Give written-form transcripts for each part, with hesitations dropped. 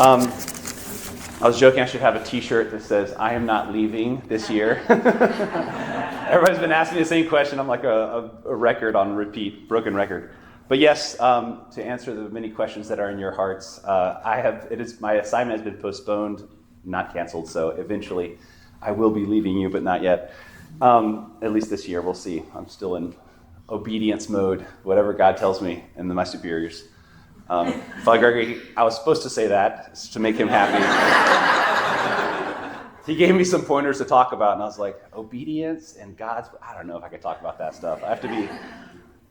I was joking I should have a t-shirt that says, "I am not leaving this year." Everybody's been asking me the same question. I'm like a record on repeat, broken record. But yes, to answer the many questions that are in your hearts, my assignment has been postponed, not canceled, so eventually I will be leaving you, but not yet. At least this year, we'll see. I'm still in obedience mode, whatever God tells me, and then my superiors. Father Gregory, I was supposed to say that to make him happy. He gave me some pointers to talk about, and I was like, obedience and God's, I don't know if I could talk about that stuff. I have to be,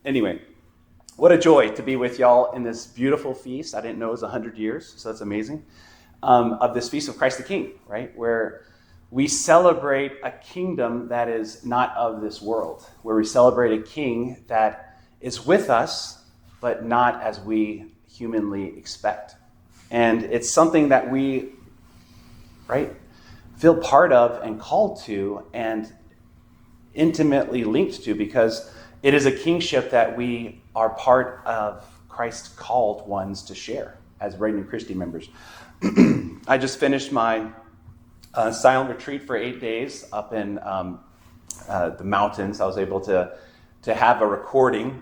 anyway. What a joy to be with y'all in this beautiful feast. I didn't know it was 100 years, so that's amazing. Of this Feast of Christ the King, right? Where we celebrate a kingdom that is not of this world. Where we celebrate a king that is with us, but not as we humanly expect. And it's something that we, right, feel part of and called to and intimately linked to, because it is a kingship that we are part of Christ's called ones to share as Regnum Christi members. I just finished my silent retreat for 8 days up in the mountains. I was able to have a recording.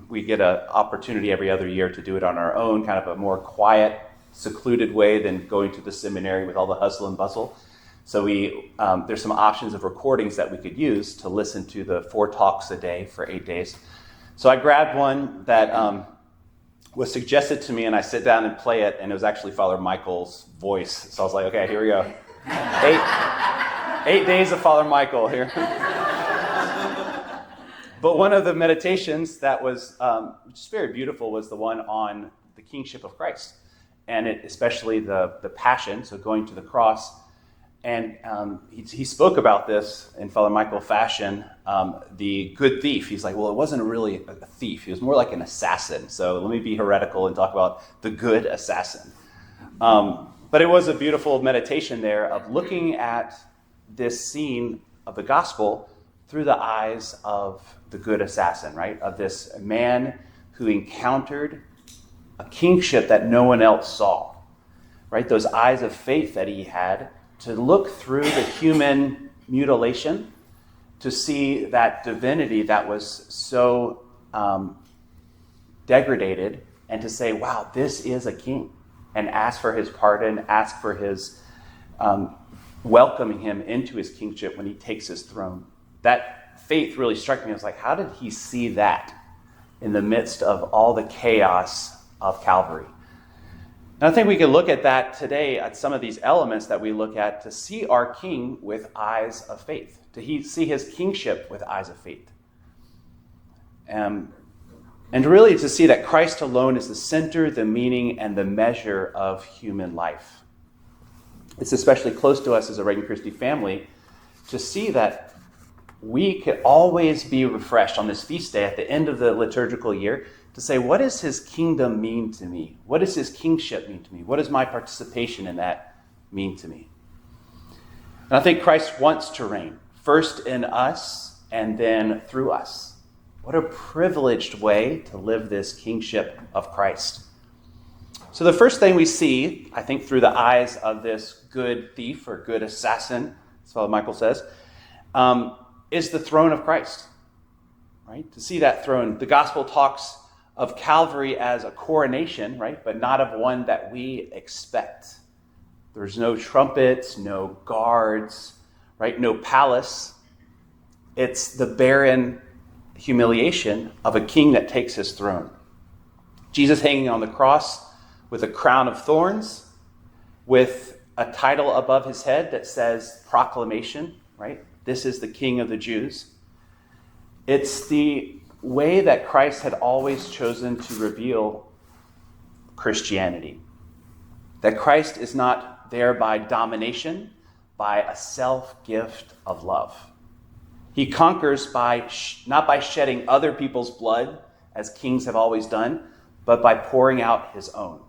We get an opportunity every other year to do it on our own, kind of a more quiet, secluded way than going to the seminary with all the hustle and bustle. So there's some options of recordings that we could use to listen to the 4 talks a day for 8 days. So I grabbed one that was suggested to me, and I sit down and play it, and it was actually Father Michael's voice. So I was like, okay, here we go. 8 days of Father Michael here. But one of the meditations that was just very beautiful was the one on the kingship of Christ, and especially the passion, so going to the cross. And he spoke about this in Father Michael fashion, the good thief. He's like, well, it wasn't really a thief. He was more like an assassin. So let me be heretical and talk about the good assassin. But it was a beautiful meditation there of looking at this scene of the gospel through the eyes of the good assassin, right? Of this man who encountered a kingship that no one else saw, right? Those eyes of faith that he had to look through the human mutilation to see that divinity that was so degraded, and to say, wow, this is a king, and ask for his pardon, ask for his welcoming him into his kingship when he takes his throne. That faith really struck me. I was like, how did he see that in the midst of all the chaos of Calvary? And I think we can look at that today, at some of these elements that we look at, to see our King with eyes of faith, to see his kingship with eyes of faith. And really to see that Christ alone is the center, the meaning, and the measure of human life. It's especially close to us as a Regnum Christi family to see that we could always be refreshed on this feast day at the end of the liturgical year to say, what does his kingdom mean to me? What does his kingship mean to me? What does my participation in that mean to me? And I think Christ wants to reign, first in us and then through us. What a privileged way to live this kingship of Christ. So the first thing we see, I think through the eyes of this good thief or good assassin, as Father Michael says, is the throne of Christ. Right? To see that throne. The gospel talks of Calvary as a coronation, right? But not of one that we expect. There's no trumpets, no guards, right? No palace. It's the barren humiliation of a king that takes his throne. Jesus hanging on the cross with a crown of thorns, with a title above his head that says proclamation, right? This is the King of the Jews. It's the way that Christ had always chosen to reveal Christianity. That Christ is not there by domination, by a self-gift of love. He conquers not by shedding other people's blood, as kings have always done, but by pouring out his own.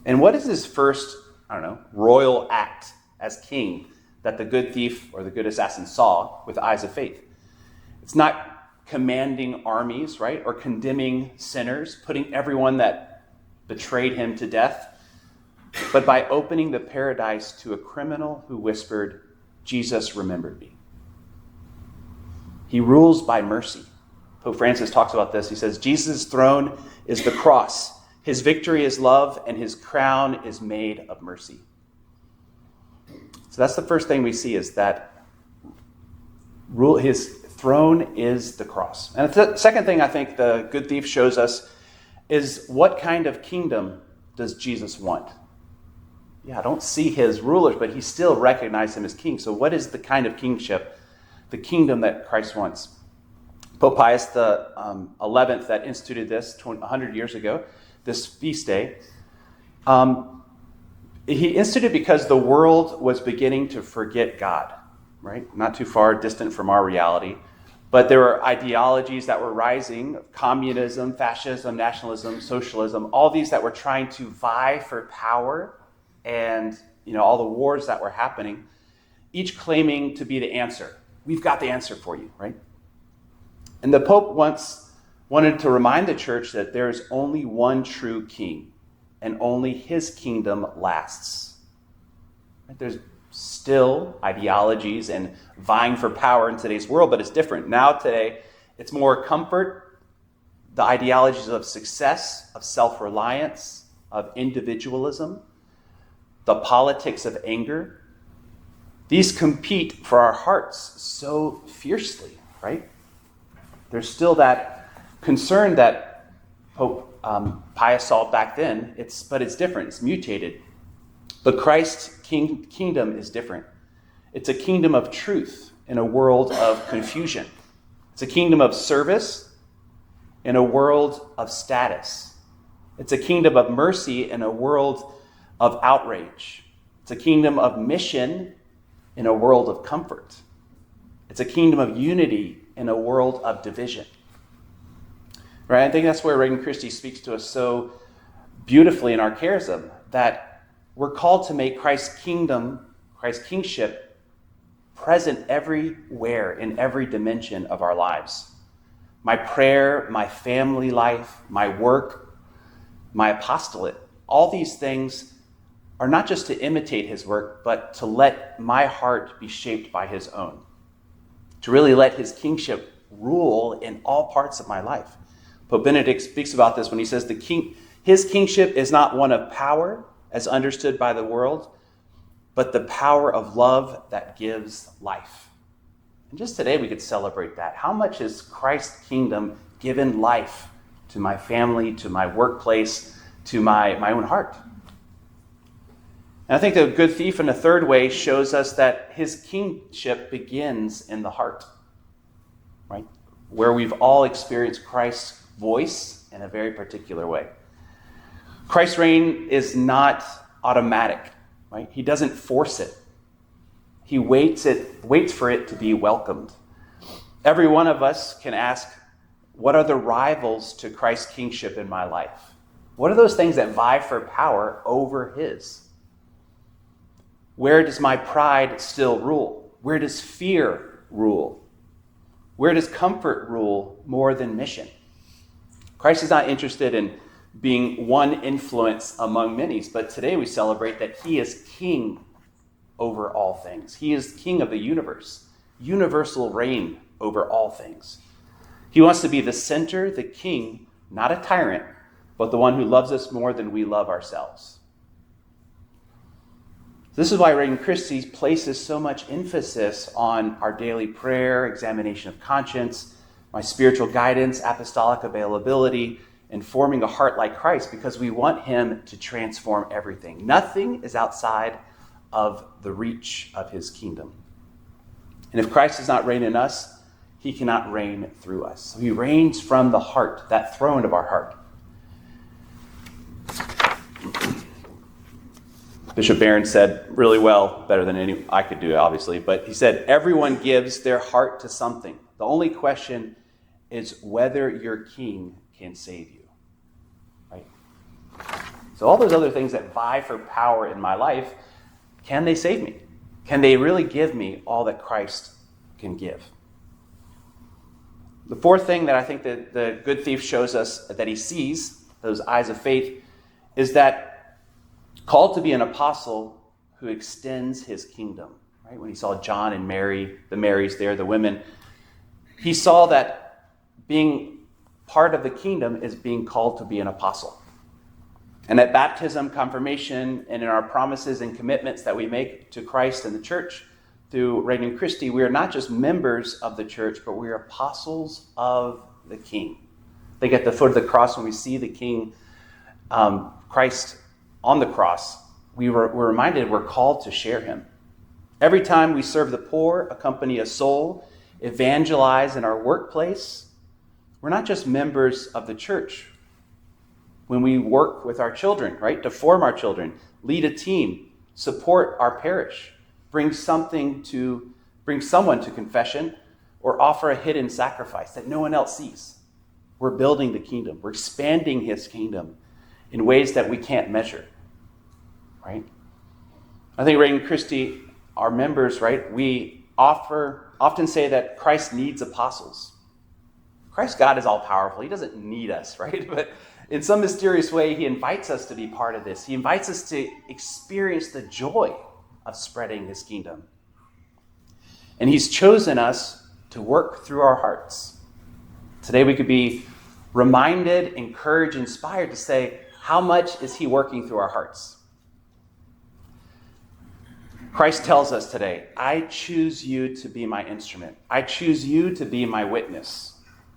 And what is his first, royal act as king that the good thief or the good assassin saw with eyes of faith? It's not commanding armies, right? Or condemning sinners, putting everyone that betrayed him to death. but by opening the paradise to a criminal who whispered, "Jesus remembered me." He rules by mercy. Pope Francis talks about this. He says, Jesus' throne is the cross. His victory is love, and his crown is made of mercy. So that's the first thing we see, is that his throne is the cross. And the second thing I think the good thief shows us is, what kind of kingdom does Jesus want? Yeah, I don't see his rulers, but he still recognizes him as king. So what is the kind of kingship, the kingdom that Christ wants? Pope Pius the 11th, that instituted this 100 years ago, this feast day, he instituted because the world was beginning to forget God, right? Not too far distant from our reality. But there were ideologies that were rising: communism, fascism, nationalism, socialism, all these that were trying to vie for power, and all the wars that were happening, each claiming to be the answer. We've got the answer for you, right? And the Pope once wanted to remind the church that there is only one true king, and only his kingdom lasts. Right? There's still ideologies and vying for power in today's world, but it's different. Now today, it's more comfort, the ideologies of success, of self-reliance, of individualism, the politics of anger. These compete for our hearts so fiercely, right? There's still that concern that Pope Pius saw back then, but it's different, it's mutated. But Christ's kingdom is different. It's a kingdom of truth in a world of confusion. It's a kingdom of service in a world of status. It's a kingdom of mercy in a world of outrage. It's a kingdom of mission in a world of comfort. It's a kingdom of unity in a world of division. Right? I think that's where Regnum Christi speaks to us so beautifully in our charism, that we're called to make Christ's kingdom, Christ's kingship, present everywhere in every dimension of our lives. My prayer, my family life, my work, my apostolate, all these things are not just to imitate his work, but to let my heart be shaped by his own. To really let his kingship rule in all parts of my life. Pope Benedict speaks about this when he says his kingship is not one of power, as understood by the world, but the power of love that gives life. And just today we could celebrate that. How much has Christ's kingdom given life to my family, to my workplace, to my own heart? And I think the good thief in a third way shows us that his kingship begins in the heart, right? Where we've all experienced Christ's voice in a very particular way. Christ's reign is not automatic, right? He doesn't force it. He waits for it to be welcomed. Every one of us can ask, what are the rivals to Christ's kingship in my life? What are those things that vie for power over his? Where does my pride still rule? Where does fear rule? Where does comfort rule more than mission? Christ is not interested in being one influence among many, but today we celebrate that he is king over all things. He is king of the universe, universal reign over all things. He wants to be the center, the king, not a tyrant, but the one who loves us more than we love ourselves. This is why Regnum Christi places so much emphasis on our daily prayer, examination of conscience, my spiritual guidance, apostolic availability, and forming a heart like Christ, because we want him to transform everything. Nothing is outside of the reach of his kingdom. And if Christ does not reign in us, he cannot reign through us. So he reigns from the heart, that throne of our heart. Bishop Barron said really well, better than any I could do, obviously, but he said, everyone gives their heart to something. The only question is whether your king can save you. Right? So all those other things that vie for power in my life, can they save me? Can they really give me all that Christ can give? The fourth thing that I think that the good thief shows us that he sees, those eyes of faith, is that Called to be an apostle who extends his kingdom. Right? When he saw John and Mary, the Marys there, the women, he saw that being part of the kingdom is being called to be an apostle. And at baptism, confirmation, and in our promises and commitments that we make to Christ and the church through Regnum Christi, we are not just members of the church, but we are apostles of the King. I think at the foot of the cross, when we see the King, Christ on the cross, we're reminded we're called to share him. Every time we serve the poor, accompany a soul, evangelize in our workplace, we're not just members of the church. When we work with our children, right, to form our children, lead a team, support our parish, bring someone to confession, or offer a hidden sacrifice that no one else sees. We're building the kingdom. We're expanding his kingdom in ways that we can't measure, right? I think Regnum Christi, our members, right, we often say that Christ needs apostles. Christ, God, is all-powerful. He doesn't need us, right? But in some mysterious way, he invites us to be part of this. He invites us to experience the joy of spreading his kingdom. And he's chosen us to work through our hearts. Today we could be reminded, encouraged, inspired to say, how much is he working through our hearts? Christ tells us today, I choose you to be my instrument. I choose you to be my witness.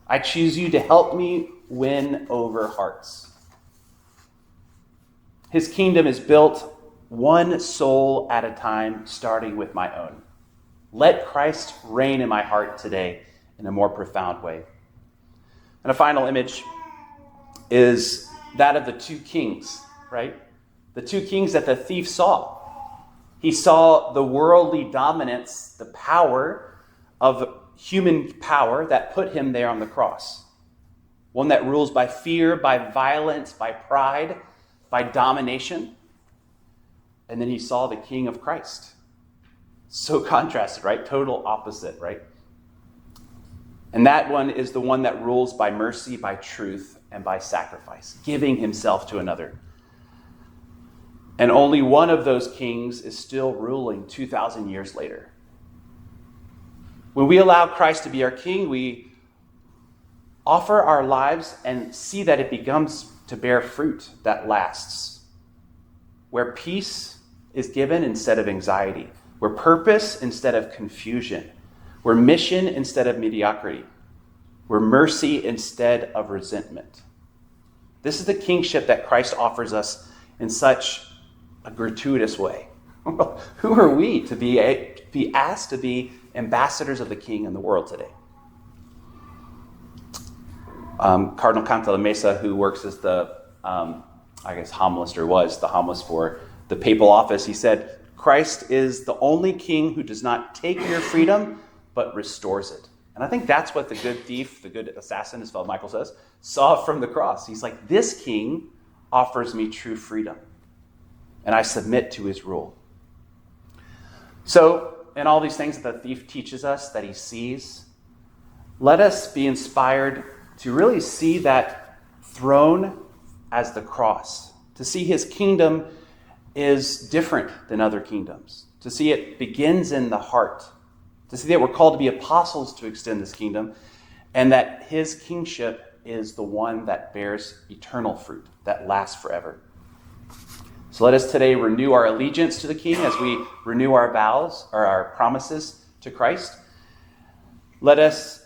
I choose you to help me win over hearts. His kingdom is built one soul at a time, starting with my own. Let Christ reign in my heart today in a more profound way. And a final image is that of the two kings, right? The two kings that the thief saw. He saw the worldly dominance, the power of human power that put him there on the cross. One that rules by fear, by violence, by pride, by domination. And then he saw the King of Christ. So contrasted, right? Total opposite, right? And that one is the one that rules by mercy, by truth, and by sacrifice, giving himself to another. And only one of those kings is still ruling 2,000 years later. When we allow Christ to be our king, we offer our lives and see that it becomes to bear fruit that lasts, where peace is given instead of anxiety, where purpose instead of confusion, where mission instead of mediocrity, where mercy instead of resentment. This is the kingship that Christ offers us in such a gratuitous way. Who are we to be asked to be ambassadors of the King in the world today? Cardinal Cantalamessa, who works as the, homilist, or was the homilist for the papal office, he said, Christ is the only king who does not take your freedom, but restores it. And I think that's what the good thief, the good assassin, as Father Michael says, saw from the cross. He's like, this king offers me true freedom, and I submit to his rule. So, in all these things that the thief teaches us, that he sees, let us be inspired to really see that throne as the cross, to see his kingdom is different than other kingdoms, to see it begins in the heart, to see that we're called to be apostles to extend this kingdom, and that his kingship is the one that bears eternal fruit, that lasts forever. So let us today renew our allegiance to the King as we renew our vows or our promises to Christ. Let us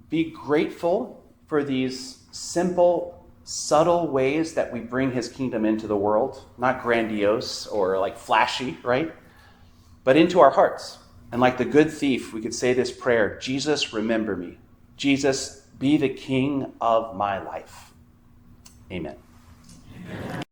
be grateful for these simple, subtle ways that we bring his kingdom into the world, not grandiose or like flashy, right? But into our hearts. And like the good thief, we could say this prayer, Jesus, remember me. Jesus, be the King of my life. Amen. Amen.